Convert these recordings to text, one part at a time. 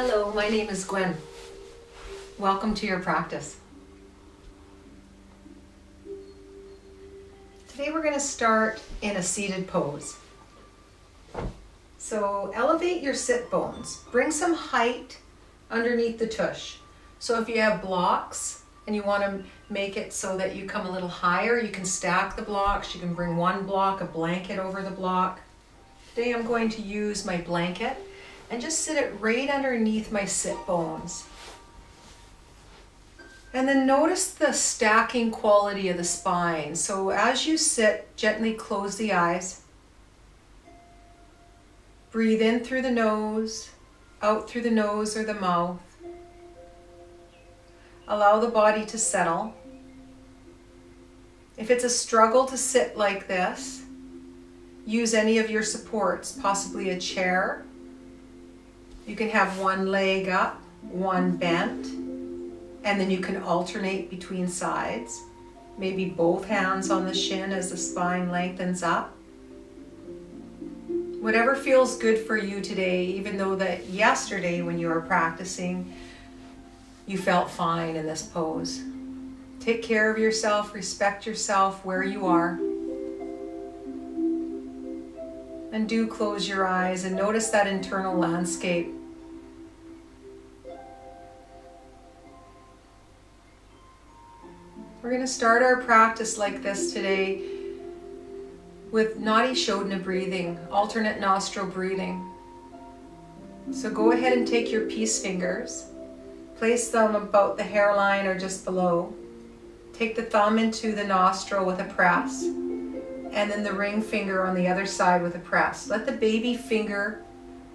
Hello, my name is Gwen. Welcome to your practice. Today we're going to start in a seated pose. So elevate your sit bones. Bring some height underneath the tush. So if you have blocks and you want to make it so that you come a little higher, you can stack the blocks. You can bring one block, a blanket over the block. Today I'm going to use my blanket and just sit it right underneath my sit bones. And then notice the stacking quality of the spine. So as you sit, gently close the eyes. Breathe in through the nose, out through the nose or the mouth. Allow the body to settle. If it's a struggle to sit like this, use any of your supports, possibly a chair. You can have one leg up, one bent, and then you can alternate between sides. Maybe both hands on the shin as the spine lengthens up. Whatever feels good for you today, even though that yesterday when you were practicing, you felt fine in this pose. Take care of yourself, respect yourself where you are. And do close your eyes and notice that internal landscape. We're going to start our practice like this today with Nadi Shodhana breathing, alternate nostril breathing. So go ahead and take your peace fingers, place them about the hairline or just below. Take the thumb into the nostril with a press, and then the ring finger on the other side with a press. Let the baby finger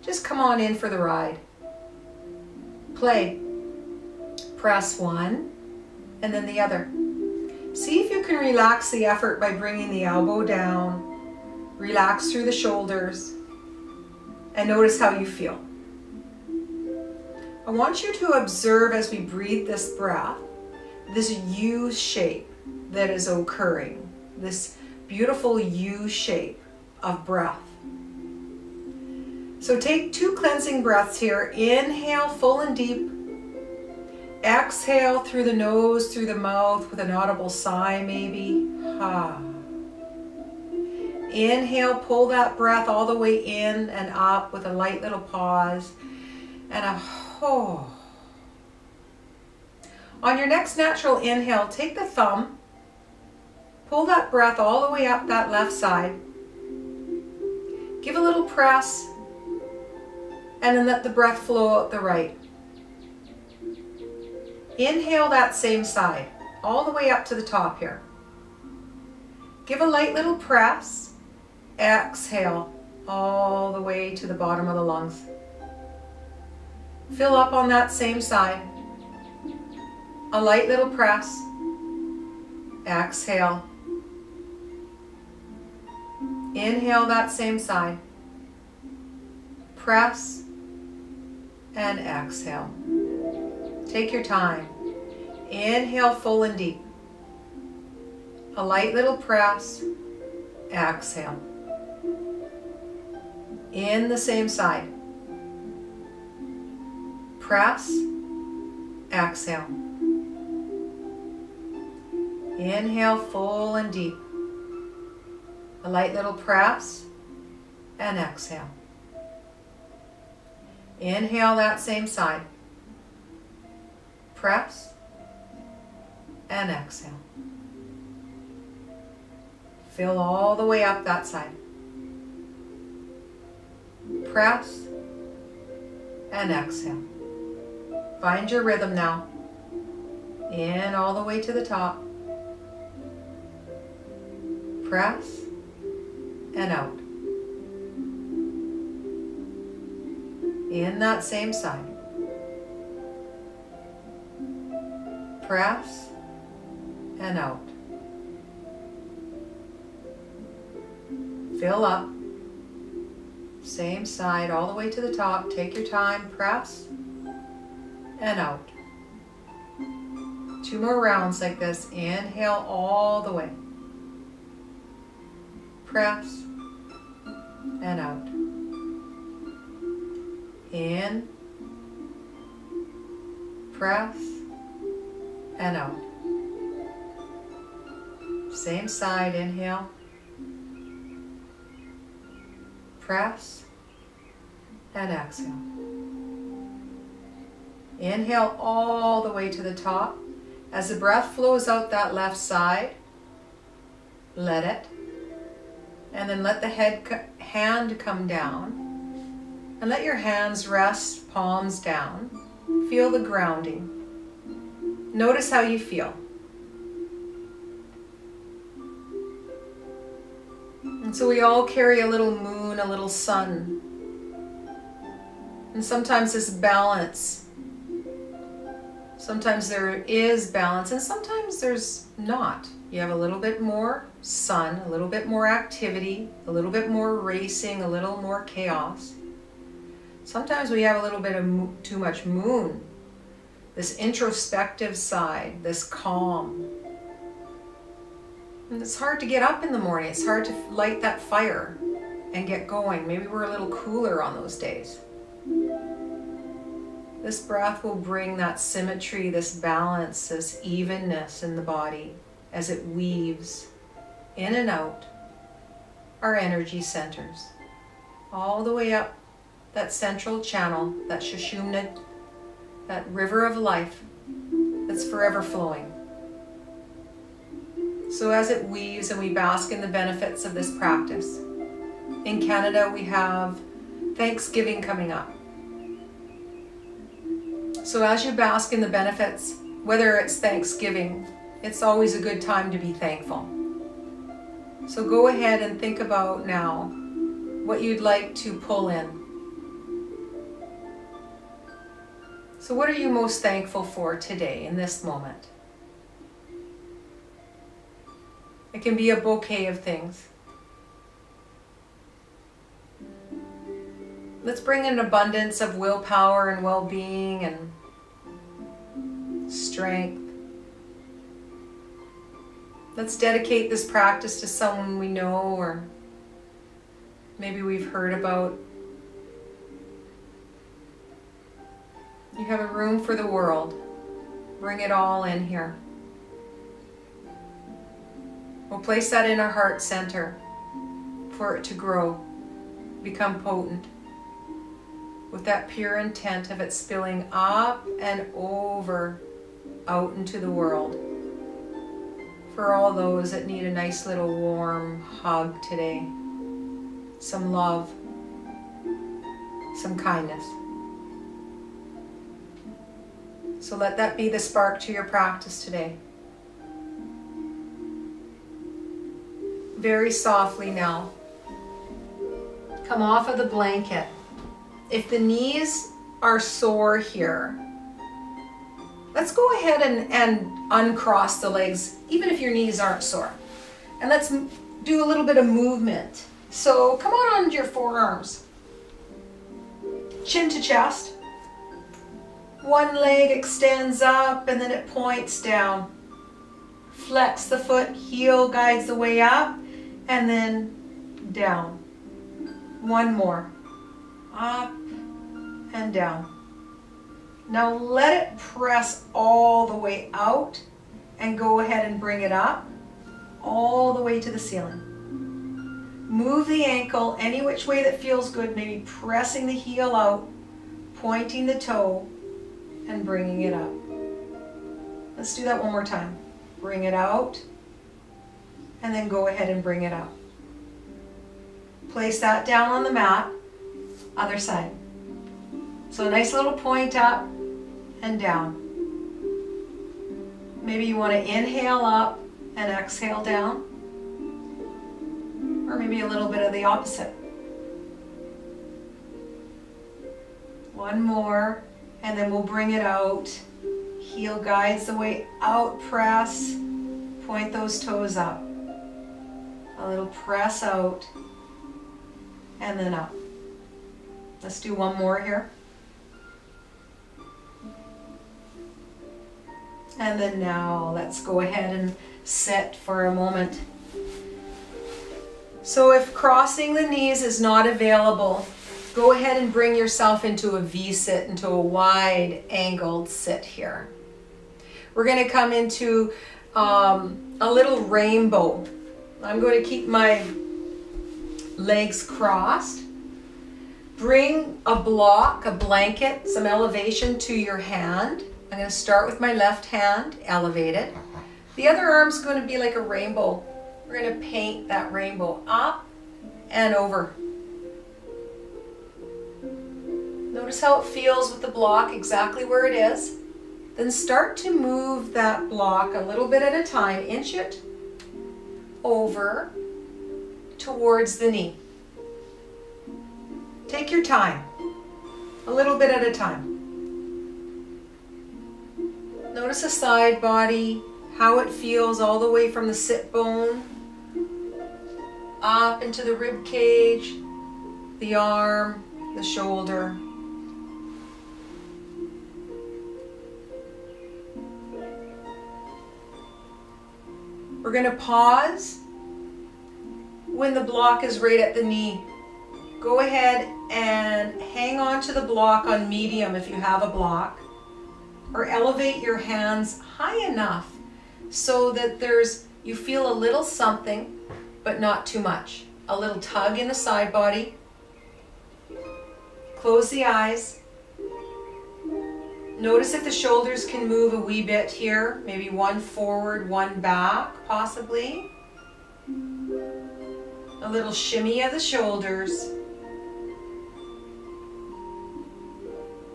just come on in for the ride. Play. Press one, and then the other. See if you can relax the effort by bringing the elbow down. Relax through the shoulders, and notice how you feel. I want you to observe as we breathe this breath, this U shape that is occurring, this beautiful U shape of breath. So take 2 cleansing breaths here. Inhale full and deep. Exhale through the nose, through the mouth with an audible sigh maybe. Ha. Inhale, pull that breath all the way in and up with a light little pause and a ho. On your next natural inhale, take the thumb, pull that breath all the way up that left side. Give a little press and then let the breath flow out the right. Inhale that same side, all the way up to the top here. Give a light little press. Exhale all the way to the bottom of the lungs. Fill up on that same side. A light little press. Exhale. Inhale that same side. Press and exhale. Take your time. Inhale full and deep. A light little press. Exhale. In the same side. Press. Exhale. Inhale full and deep. A light little press and exhale. Inhale that same side. Press and exhale. Fill all the way up that side. Press and exhale. Find your rhythm now. In all the way to the top. Press and out. In that same side. Press and out. Fill up. Same side all the way to the top. Take your time. Press and out. 2 more rounds like this. Inhale all the way. Press and out. In Press and out. Same side, inhale. Press and exhale. Inhale all the way to the top. As the breath flows out that left side, let it. And then let the hand come down. And let your hands rest, palms down. Feel the grounding. Notice how you feel. And so we all carry a little moon, a little sun. And sometimes this balance. Sometimes there is balance and sometimes there's not. You have a little bit more sun, a little bit more activity, a little bit more racing, a little more chaos. Sometimes we have a little bit of too much moon. This introspective side, this calm. And it's hard to get up in the morning. It's hard to light that fire and get going. Maybe we're a little cooler on those days. This breath will bring that symmetry, this balance, this evenness in the body as it weaves in and out our energy centers. All the way up that central channel, that Sushumna, that river of life that's forever flowing. So as it weaves and we bask in the benefits of this practice. In Canada we have Thanksgiving coming up. So as you bask in the benefits, whether it's Thanksgiving, it's always a good time to be thankful. So go ahead and think about now what you'd like to pull in. So what are you most thankful for today in this moment? It can be a bouquet of things. Let's bring in an abundance of willpower and well-being and strength. Let's dedicate this practice to someone we know or maybe we've heard about. You have a room for the world. Bring it all in here. We'll place that in our heart center for it to grow, become potent, with that pure intent of it spilling up and over out into the world. For all those that need a nice little warm hug today, some love, some kindness. So let that be the spark to your practice today. Very softly now, come off of the blanket. If the knees are sore here, let's go ahead and uncross the legs, even if your knees aren't sore. And let's do a little bit of movement. So come on onto your forearms. Chin to chest. One leg extends up and then it points down. Flex the foot, heel guides the way up and then down. One more. Up and down. Now let it press all the way out and go ahead and bring it up all the way to the ceiling. Move the ankle any which way that feels good, maybe pressing the heel out, pointing the toe and bringing it up. Let's do that one more time. Bring it out and then go ahead and bring it up. Place that down on the mat, other side. So a nice little point up and down. Maybe you want to inhale up and exhale down. Or maybe a little bit of the opposite. One more, and then we'll bring it out. Heel guides the way out, press, point those toes up. A little press out, and then up. Let's do one more here. And then now let's go ahead and sit for a moment. So if crossing the knees is not available, Go ahead and bring yourself into a V-sit, into a wide angled sit here. We're going to come into a little rainbow. I'm going to keep my legs crossed. Bring a block, a blanket, some elevation to your hand. I'm going to start with my left hand, elevate it. The other arm's going to be like a rainbow. We're going to paint that rainbow up and over. Notice how it feels with the block, exactly where it is. Then start to move that block a little bit at a time. Inch it over towards the knee. Take your time, a little bit at a time. Notice the side body, how it feels all the way from the sit bone up into the rib cage, the arm, the shoulder. We're going to pause when the block is right at the knee. Go ahead and hang on to the block on medium if you have a block, or elevate your hands high enough so that you feel a little something, but not too much. A little tug in the side body. Close the eyes. Notice if the shoulders can move a wee bit here, maybe one forward, one back, possibly. A little shimmy of the shoulders.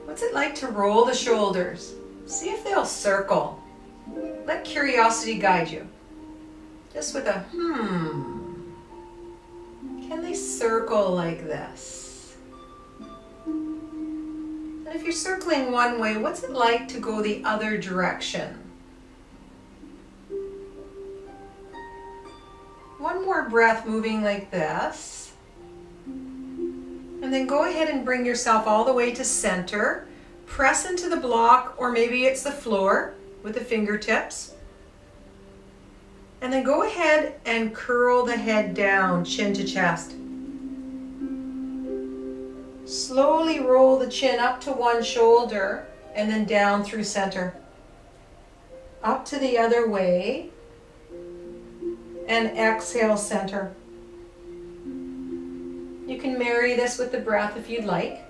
What's it like to roll the shoulders? See if they'll circle. Let curiosity guide you. Just with a Can they circle like this? And if you're circling one way, what's it like to go the other direction? One more breath moving like this. And then go ahead and bring yourself all the way to center. Press into the block, or maybe it's the floor with the fingertips. And then go ahead and curl the head down, chin to chest. Slowly roll the chin up to one shoulder and then down through center. Up to the other way. And exhale, center. You can marry this with the breath if you'd like.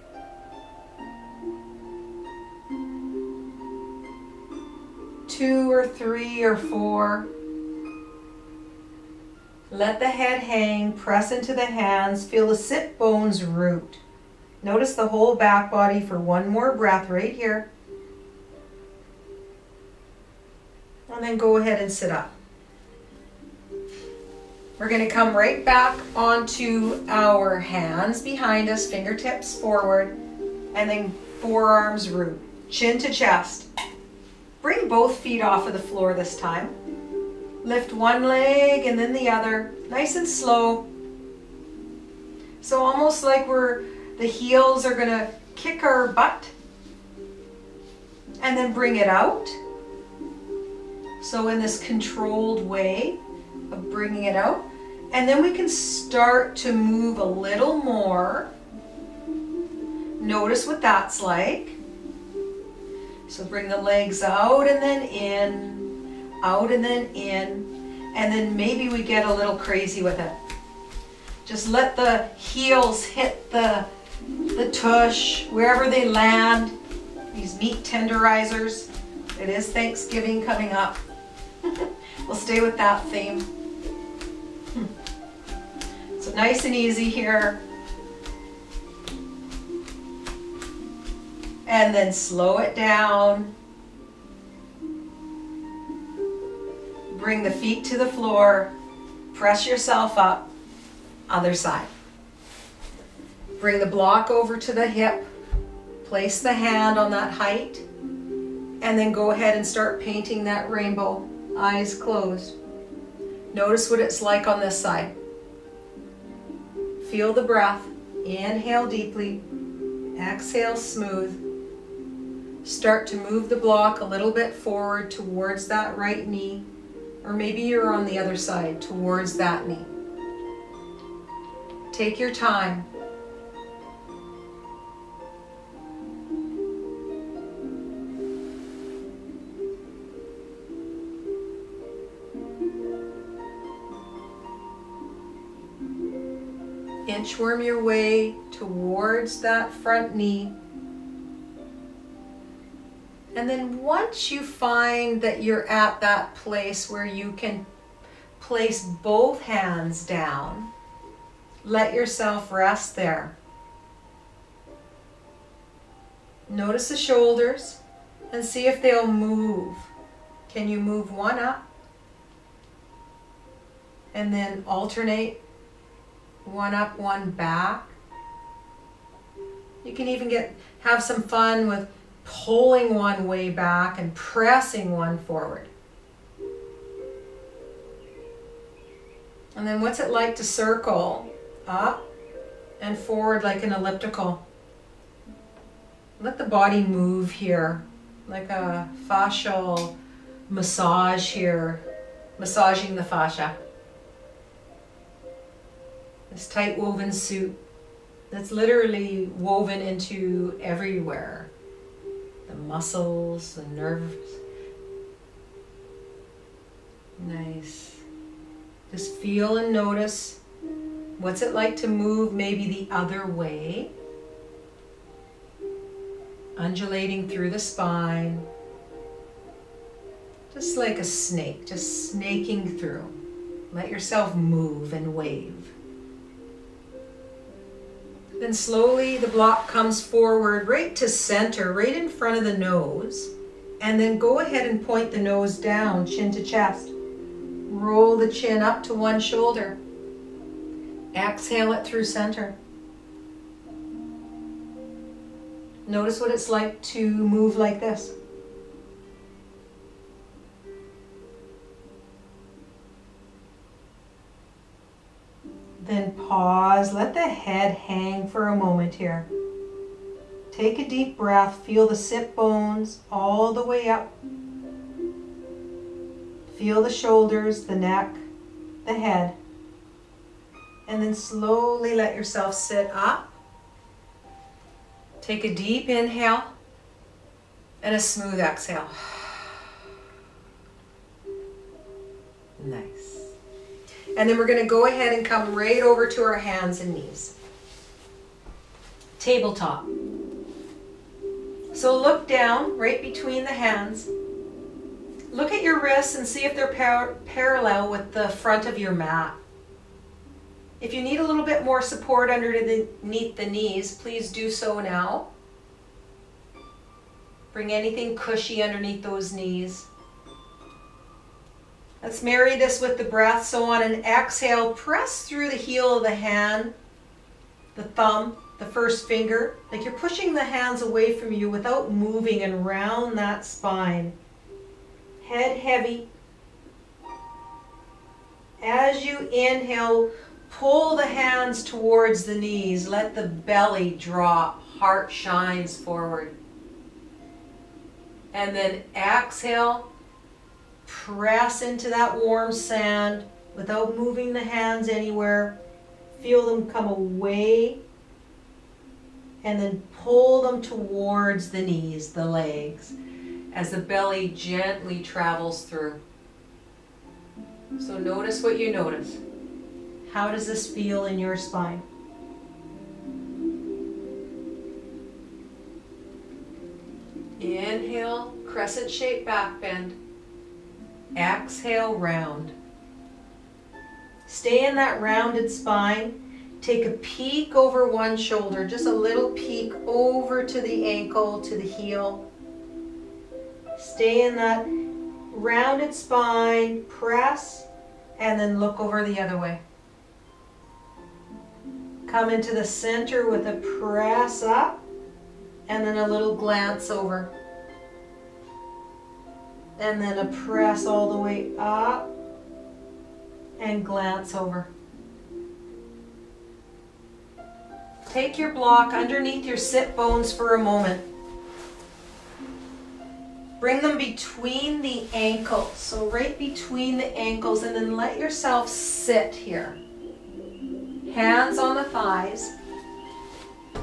Two or three or four. Let the head hang, press into the hands, feel the sit bones root. Notice the whole back body for one more breath right here. And then go ahead and sit up. We're going to come right back onto our hands behind us, fingertips forward, and then forearms root, chin to chest. Bring both feet off of the floor this time. Lift one leg and then the other, nice and slow. So almost like the heels are going to kick our butt and then bring it out. So in this controlled way of bringing it out. And then we can start to move a little more. Notice what that's like. So bring the legs out and then in, out and then in, and then maybe we get a little crazy with it. Just let the heels hit the tush, wherever they land, these meat tenderizers. It is Thanksgiving coming up. We'll stay with that theme. So nice and easy here. And then slow it down. Bring the feet to the floor. Press yourself up. Other side. Bring the block over to the hip. Place the hand on that height. And then go ahead and start painting that rainbow. Eyes closed. Notice what it's like on this side. Feel the breath. Inhale deeply. Exhale smooth. Start to move the block a little bit forward towards that right knee. Or maybe you're on the other side towards that knee. Take your time. Inchworm your way towards that front knee. And then once you find that you're at that place where you can place both hands down, let yourself rest there. Notice the shoulders and see if they'll move. Can you move one up? And then alternate one up, one back. You can even have some fun with pulling one way back and pressing one forward. And then what's it like to circle up and forward like an elliptical? Let the body move here, like a fascial massage here, massaging the fascia. This tight woven suit that's literally woven into everywhere. The muscles, the nerves. Nice. Just feel and notice what's it like to move maybe the other way. Undulating through the spine. Just like a snake, just snaking through. Let yourself move and wave. Then slowly the block comes forward right to center, right in front of the nose. And then go ahead and point the nose down, chin to chest. Roll the chin up to one shoulder. Exhale it through center. Notice what it's like to move like this. Then pause, let the head hang for a moment here. Take a deep breath, feel the sit bones all the way up. Feel the shoulders, the neck, the head. And then slowly let yourself sit up. Take a deep inhale and a smooth exhale. Nice. And then we're going to go ahead and come right over to our hands and knees. Tabletop. So look down right between the hands. Look at your wrists and see if they're parallel with the front of your mat. If you need a little bit more support underneath the knees, please do so now. Bring anything cushy underneath those knees. Let's marry this with the breath. So on an exhale, press through the heel of the hand, the thumb, the first finger, like you're pushing the hands away from you without moving and round that spine. Head heavy. As you inhale, pull the hands towards the knees. Let the belly drop. Heart shines forward. And then exhale. Press into that warm sand without moving the hands anywhere. Feel them come away. And then pull them towards the knees, the legs, as the belly gently travels through. So notice what you notice. How does this feel in your spine? Inhale, crescent shaped back bend. Exhale, round. Stay in that rounded spine. Take a peek over one shoulder, just a little peek over to the ankle, to the heel. Stay in that rounded spine, press, and then look over the other way. Come into the center with a press up, and then a little glance over. And then a press all the way up and glance over. Take your block underneath your sit bones for a moment. Bring them between the ankles, so right between the ankles, and then let yourself sit here. Hands on the thighs.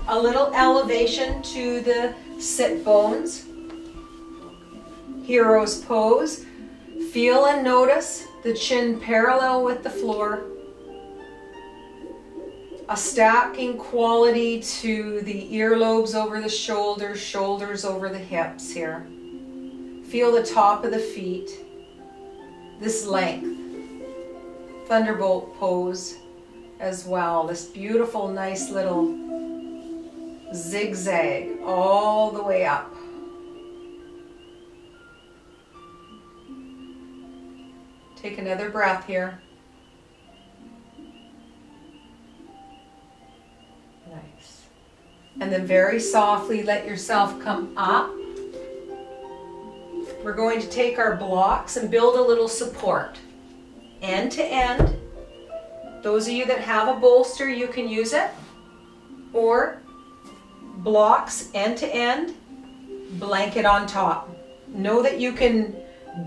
A little elevation to the sit bones. Hero's pose. Feel and notice the chin parallel with the floor. a stacking quality to the earlobes over the shoulders, shoulders over the hips here. Feel the top of the feet, this length. Thunderbolt pose as well. This beautiful, nice little zigzag all the way up. Take another breath here. Nice. And then very softly let yourself come up. We're going to take our blocks and build a little support. End to end. Those of you that have a bolster, you can use it. Or blocks end to end, blanket on top. Know that you can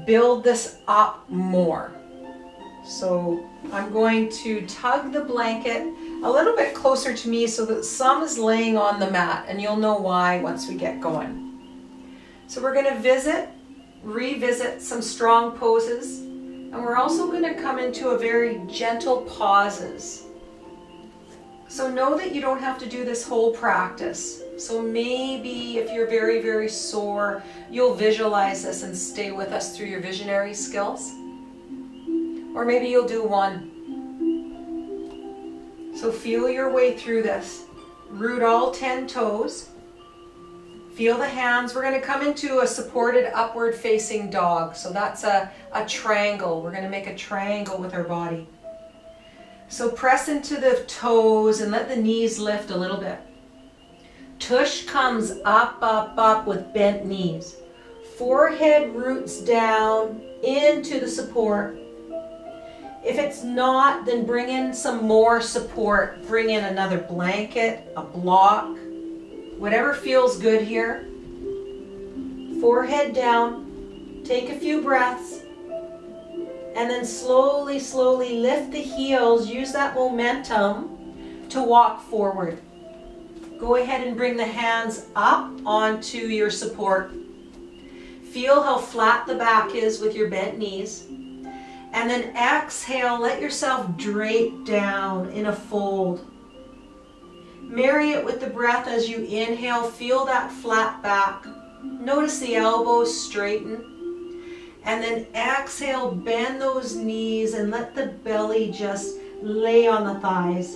build this up more. So I'm going to tug the blanket a little bit closer to me so that some is laying on the mat, and you'll know why once we get going. So we're going to revisit some strong poses, and we're also going to come into a very gentle pauses. So know that you don't have to do this whole practice. So maybe if you're very, very sore, you'll visualize this and stay with us through your visionary skills. Or maybe you'll do one. So feel your way through this. Root all 10 toes. Feel the hands. We're going to come into a supported upward facing dog. So that's a triangle. We're going to make a triangle with our body. So press into the toes and let the knees lift a little bit. Tush comes up, up, up with bent knees. Forehead roots down into the support. If it's not, then bring in some more support. Bring in another blanket, a block, whatever feels good here. Forehead down. Take a few breaths. And then slowly, slowly lift the heels. Use that momentum to walk forward. Go ahead and bring the hands up onto your support. Feel how flat the back is with your bent knees. And then exhale, let yourself drape down in a fold. Marry it with the breath as you inhale. Feel that flat back. Notice the elbows straighten. And then exhale, bend those knees and let the belly just lay on the thighs.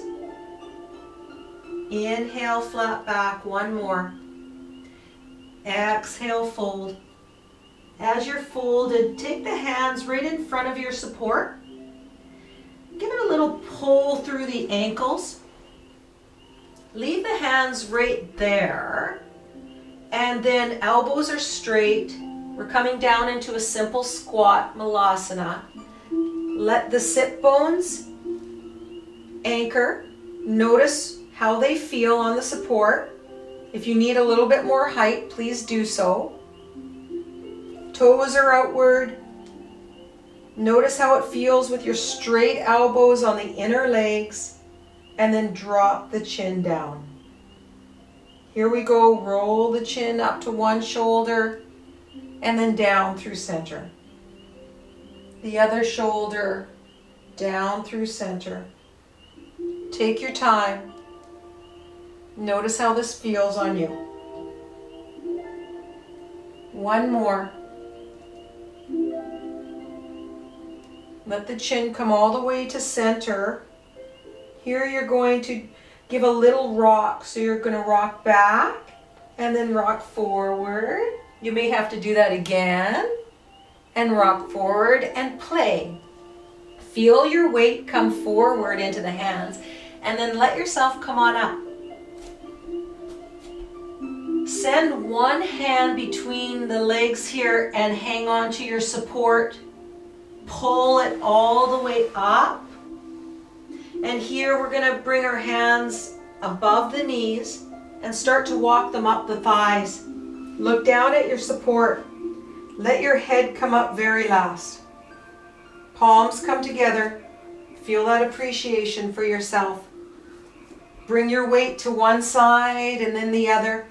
Inhale, flat back, one more. Exhale, fold. As you're folded, take the hands right in front of your support. Give it a little pull through the ankles. Leave the hands right there. And then elbows are straight. We're coming down into a simple squat, malasana. Let the sit bones anchor. Notice how they feel on the support. If you need a little bit more height, please do so. Toes are outward. Notice how it feels with your straight elbows on the inner legs, and then drop the chin down. Here we go. Roll the chin up to one shoulder and then down through center. The other shoulder down through center. Take your time. Notice how this feels on you. One more. Let the chin come all the way to center. Here you're going to give a little rock. So you're going to rock back and then rock forward. You may have to do that again. And rock forward and play. Feel your weight come forward into the hands. And then let yourself come on up. Send one hand between the legs here and hang on to your support. Pull it all the way up. And here we're going to bring our hands above the knees and start to walk them up the thighs. Look down at your support. Let your head come up very last. Palms come together. Feel that appreciation for yourself. Bring your weight to one side and then the other.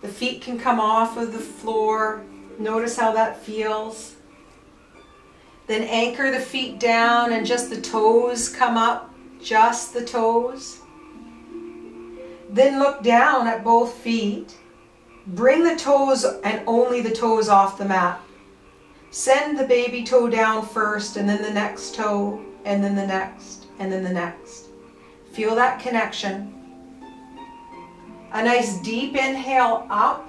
The feet can come off of the floor. Notice how that feels. Then anchor the feet down and just the toes come up. just the toes. Then look down at both feet. Bring the toes and only the toes off the mat. Send the baby toe down first, and then the next toe, and then the next, and then the next. Feel that connection. A nice deep inhale up.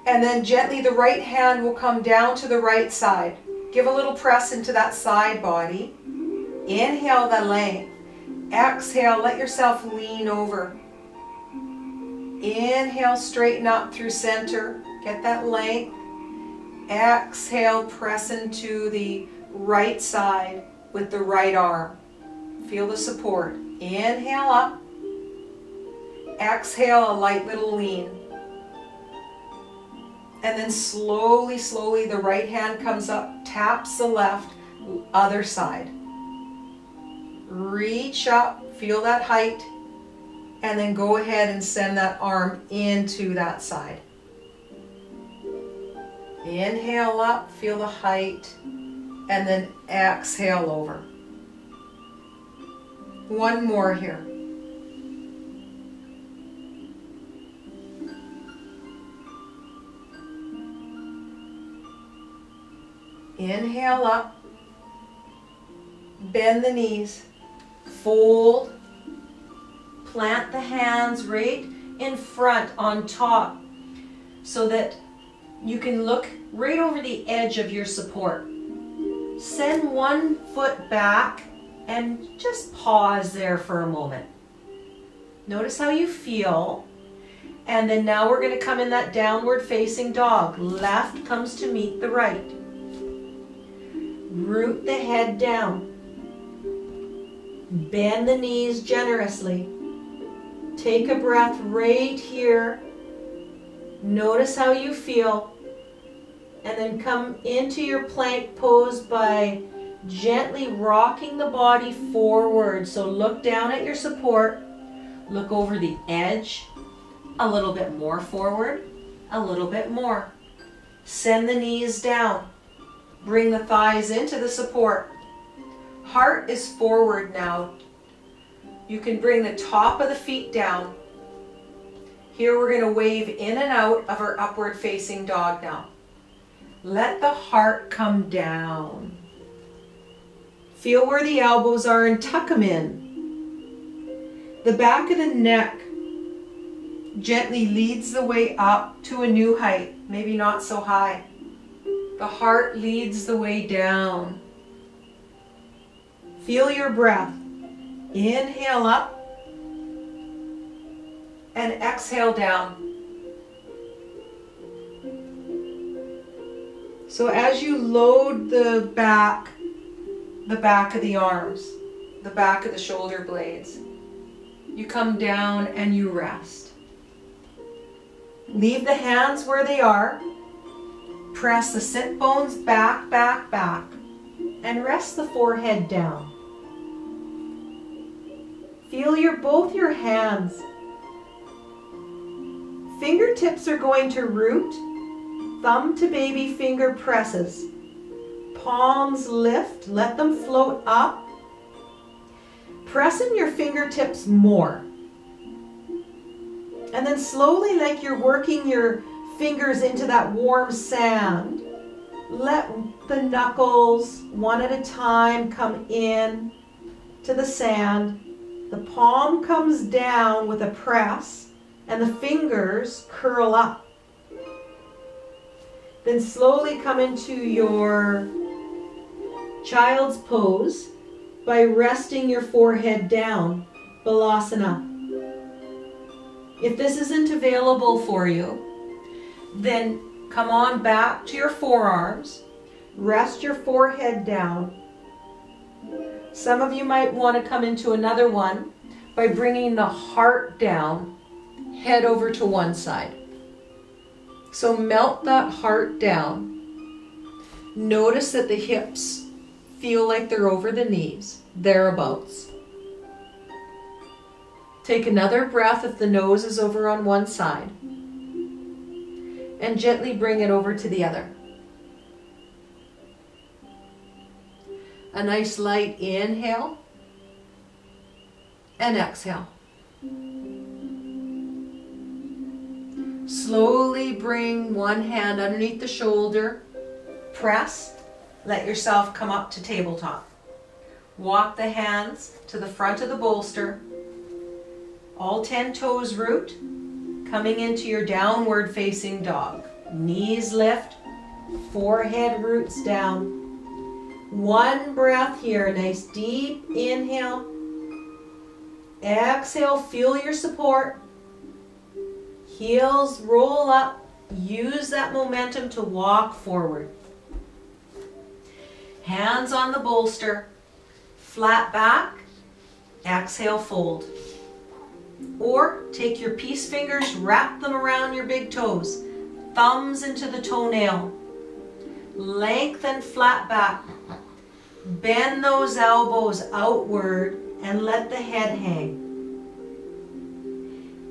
And then gently the right hand will come down to the right side. Give a little press into that side body. Inhale the length. Exhale, let yourself lean over. Inhale, straighten up through center. Get that length. Exhale, press into the right side with the right arm. Feel the support. Inhale up. Exhale, a light little lean. And then slowly, slowly, the right hand comes up, taps the left, other side. Reach up, feel that height, and then go ahead and send that arm into that side. Inhale up, feel the height, and then exhale over. One more here. Inhale up, bend the knees, fold, plant the hands right in front on top so that you can look right over the edge of your support. Send one foot back and just pause there for a moment. Notice how you feel. And then now we're going to come in that downward facing dog. Left comes to meet the right. Root the head down. Bend the knees generously. Take a breath right here. Notice how you feel. And then come into your plank pose by gently rocking the body forward. So look down at your support. Look over the edge. A little bit more forward. A little bit more. Send the knees down. Bring the thighs into the support. Heart is forward now. You can bring the top of the feet down. Here we're going to wave in and out of our upward facing dog now. Let the heart come down. Feel where the elbows are and tuck them in. The back of the neck gently leads the way up to a new height, maybe not so high. The heart leads the way down. Feel your breath. Inhale up and exhale down. So as you load the back of the arms, the back of the shoulder blades, you come down and you rest. Leave the hands where they are. Press the sit bones back, back, back, and rest the forehead down. Feel both your hands. Fingertips are going to root, thumb to baby finger presses. Palms lift, let them float up. Press in your fingertips more. And then slowly, like you're working your fingers into that warm sand, let the knuckles one at a time come in to the sand. The palm comes down with a press and the fingers curl up. Then slowly come into your child's pose by resting your forehead down, Balasana. If this isn't available for you, then come on back to your forearms, rest your forehead down. Some of you might want to come into another one by bringing the heart down, head over to one side. So melt that heart down. Notice that the hips feel like they're over the knees, thereabouts. Take another breath if the nose is over on one side. And gently bring it over to the other. A nice light inhale. and exhale. Slowly bring one hand underneath the shoulder, press, let yourself come up to tabletop. Walk the hands to the front of the bolster, all 10 toes root, coming into your downward facing dog. Knees lift, forehead roots down. One breath here, nice deep inhale. Exhale, feel your support. Heels roll up. Use that momentum to walk forward. Hands on the bolster. Flat back. Exhale, fold. Or take your peace fingers, wrap them around your big toes. Thumbs into the toenail. Lengthen flat back. Bend those elbows outward and let the head hang.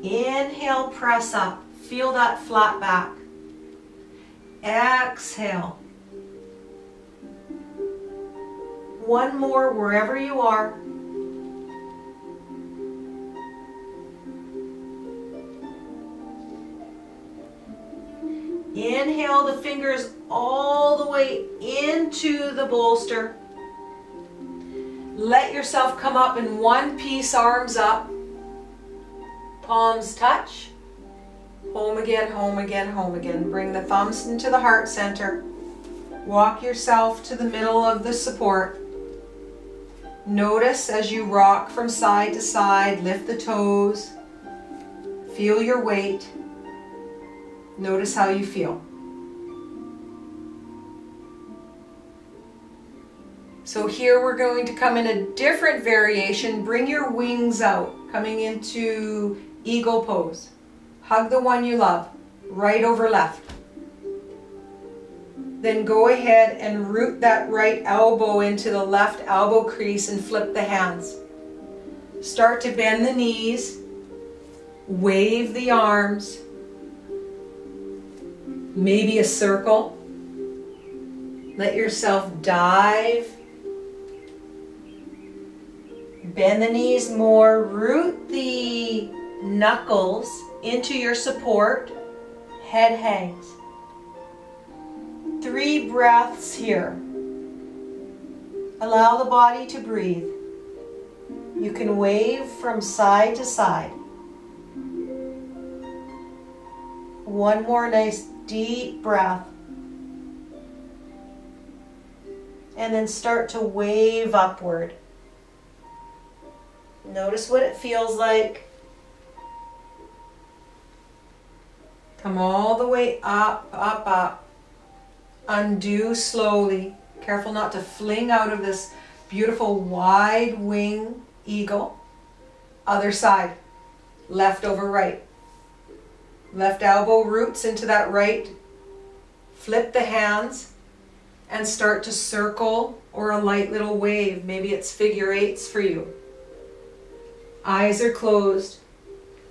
Inhale, press up. Feel that flat back. Exhale. One more wherever you are. Inhale the fingers all the way into the bolster. Let yourself come up in one piece, arms up. Palms touch. Home again, home again, home again. Bring the thumbs into the heart center. Walk yourself to the middle of the support. Notice as you rock from side to side, lift the toes. Feel your weight. Notice how you feel. So here we're going to come in a different variation. Bring your wings out, coming into eagle pose. Hug the one you love, right over left. Then go ahead and root that right elbow into the left elbow crease and flip the hands. Start to bend the knees, wave the arms, maybe a circle. Let yourself dive. Bend the knees more, root the knuckles into your support, head hangs. 3 breaths here. Allow the body to breathe. You can wave from side to side. One more nice deep breath. And then start to wave upward. Notice what it feels like. Come all the way up, up, up. Undo slowly. Careful not to fling out of this beautiful wide wing eagle. Other side. Left over right. Left elbow roots into that right. Flip the hands and start to circle or a light little wave. Maybe it's figure eights for you. Eyes are closed.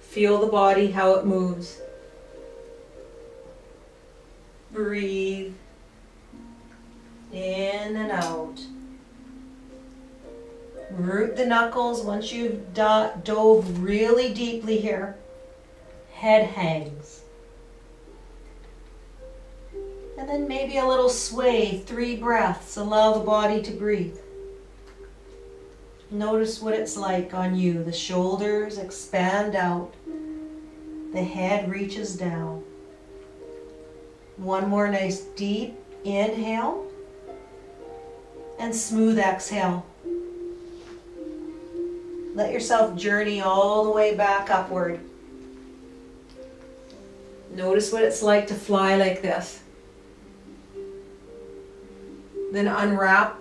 Feel the body, how it moves. Breathe in and out. Root the knuckles once you've dove really deeply here. Head hangs. And then maybe a little sway, 3 breaths. Allow the body to breathe. Notice what it's like on you. The shoulders expand out. The head reaches down. One more nice deep inhale and smooth exhale. Let yourself journey all the way back upward. Notice what it's like to fly like this. Then unwrap.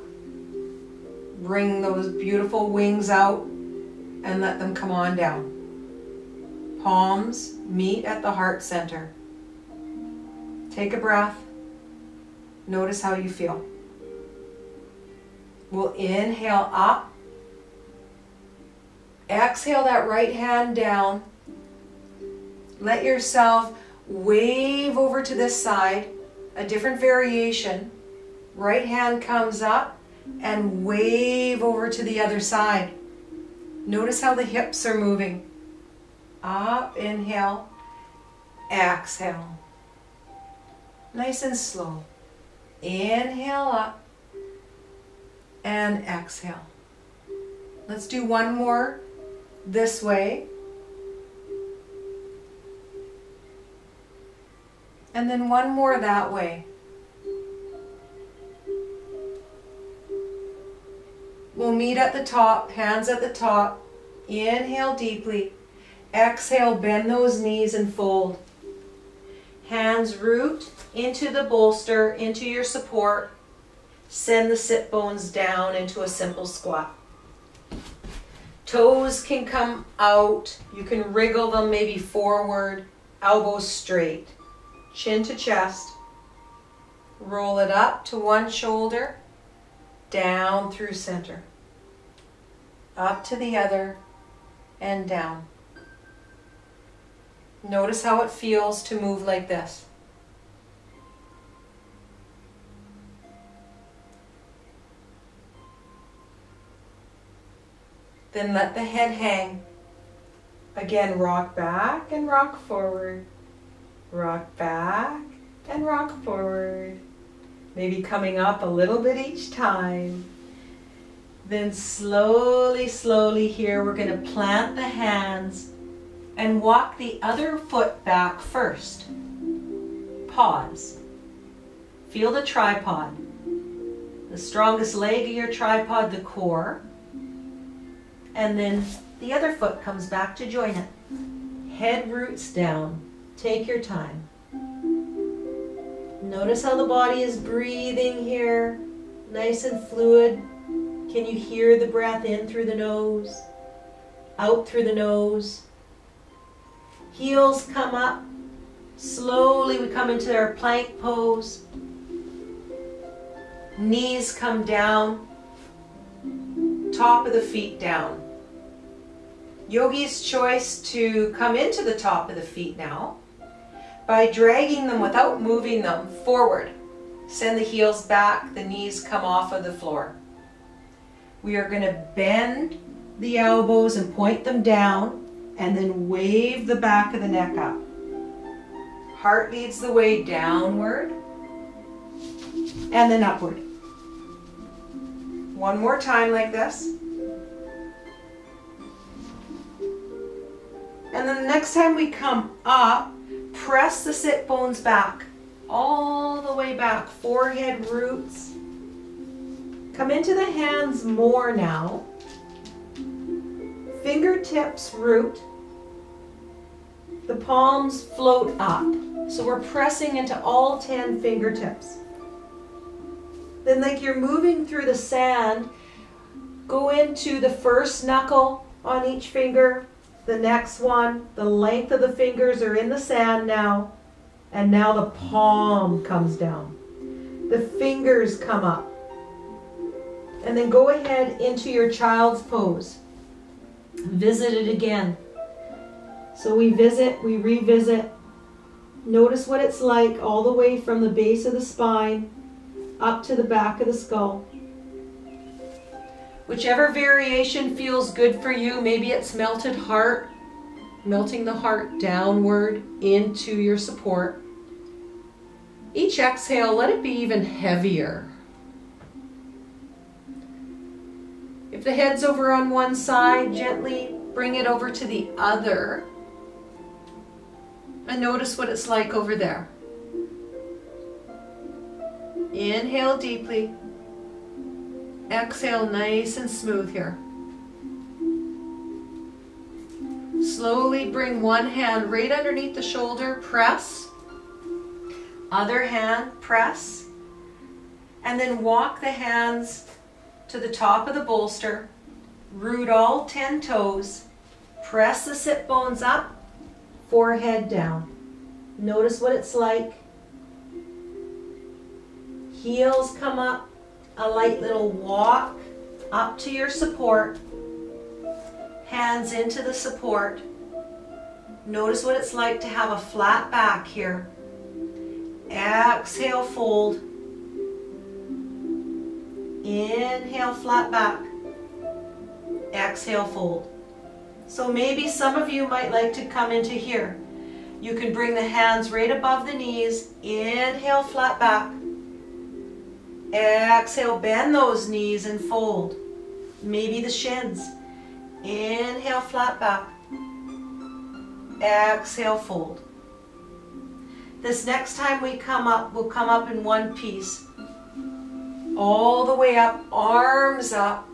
Bring those beautiful wings out and let them come on down. Palms meet at the heart center. Take a breath. Notice how you feel. We'll inhale up. Exhale that right hand down. Let yourself wave over to this side. A different variation. Right hand comes up and wave over to the other side. Notice how the hips are moving. Up, inhale, exhale. Nice and slow. Inhale up and exhale. Let's do one more this way. And then one more that way. We'll meet at the top, hands at the top. Inhale deeply. Exhale, bend those knees and fold. Hands root into the bolster, into your support. Send the sit bones down into a simple squat. Toes can come out. You can wriggle them maybe forward, elbows straight. Chin to chest. Roll it up to one shoulder, down through center. Up to the other and down. Notice how it feels to move like this. Then let the head hang. Again, rock back and rock forward. Rock back and rock forward. Maybe coming up a little bit each time. Then slowly, slowly here, we're going to plant the hands and walk the other foot back first. Pause. Feel the tripod. The strongest leg of your tripod, the core. And then the other foot comes back to join it. Head roots down. Take your time. Notice how the body is breathing here. Nice and fluid. Can you hear the breath in through the nose? Out through the nose. Heels come up. Slowly we come into our plank pose. Knees come down. Top of the feet down. Yogi's choice to come into the top of the feet now by dragging them without moving them forward. Send the heels back, the knees come off of the floor. We are going to bend the elbows and point them down and then wave the back of the neck up. Heart leads the way downward and then upward. One more time like this. And then the next time we come up, press the sit bones back, all the way back, forehead roots. Come into the hands more now. Fingertips root. The palms float up. So we're pressing into all 10 fingertips. Then like you're moving through the sand, go into the first knuckle on each finger, the next one, the length of the fingers are in the sand now, and now the palm comes down. The fingers come up. And then go ahead into your child's pose. Visit it again. So we visit, we revisit. Notice what it's like all the way from the base of the spine up to the back of the skull. Whichever variation feels good for you, maybe it's melted heart, melting the heart downward into your support. Each exhale, let it be even heavier. If the head's over on one side, gently bring it over to the other. And notice what it's like over there. Inhale deeply. Exhale nice and smooth here. Slowly bring one hand right underneath the shoulder, press. Other hand, press. And then walk the hands to the top of the bolster. Root all 10 toes. Press the sit bones up, forehead down. Notice what it's like. Heels come up. A light little walk up to your support. Hands into the support. Notice what it's like to have a flat back here. Exhale, fold. Inhale, flat back. Exhale, fold. So maybe some of you might like to come into here. You can bring the hands right above the knees. Inhale, flat back. Exhale, bend those knees and fold. Maybe the shins. Inhale, flat back. Exhale, fold. This next time we come up, we'll come up in one piece. All the way up, arms up,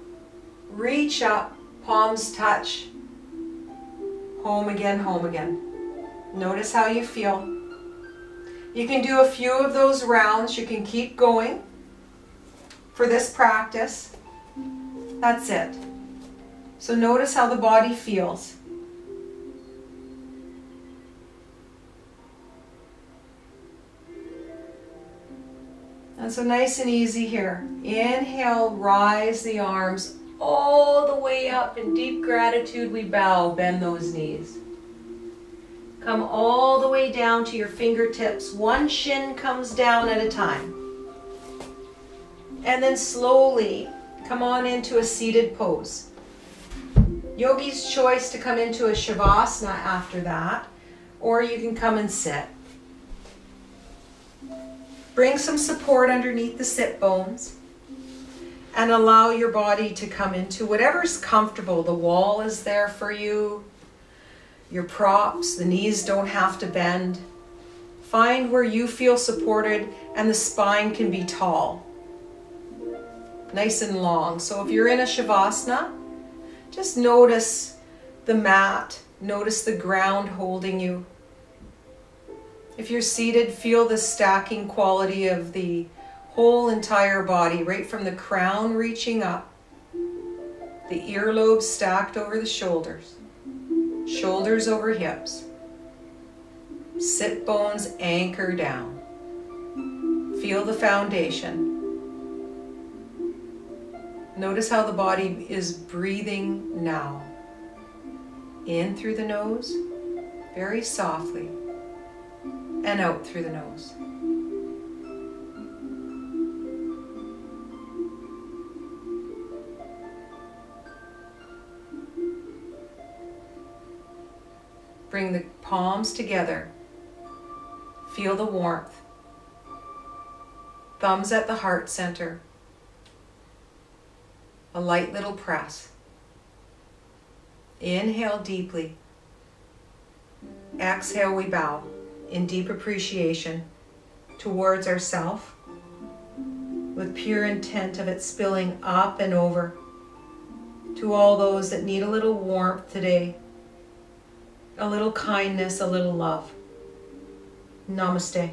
reach up, palms touch. Home again, home again. Notice how you feel. You can do a few of those rounds. You can keep going for this practice. That's it. So notice how the body feels. And so nice and easy here. Inhale, rise the arms all the way up. In deep gratitude, we bow, bend those knees. Come all the way down to your fingertips. One shin comes down at a time. And then slowly come on into a seated pose. Yogi's choice to come into a Shavasana after that, or you can come and sit. Bring some support underneath the sit bones and allow your body to come into whatever's comfortable. The wall is there for you. Your props, the knees don't have to bend. Find where you feel supported and the spine can be tall. Nice and long. So if you're in a Shavasana, just notice the mat. Notice the ground holding you. If you're seated, feel the stacking quality of the whole entire body, right from the crown reaching up. The earlobes stacked over the shoulders. Shoulders over hips. Sit bones anchor down. Feel the foundation. Notice how the body is breathing now. In through the nose, very softly, and out through the nose. Bring the palms together. Feel the warmth. Thumbs at the heart center. A light little press. Inhale deeply. Exhale, we bow in deep appreciation towards ourself, with pure intent of it spilling up and over to all those that need a little warmth today, a little kindness, a little love. Namaste.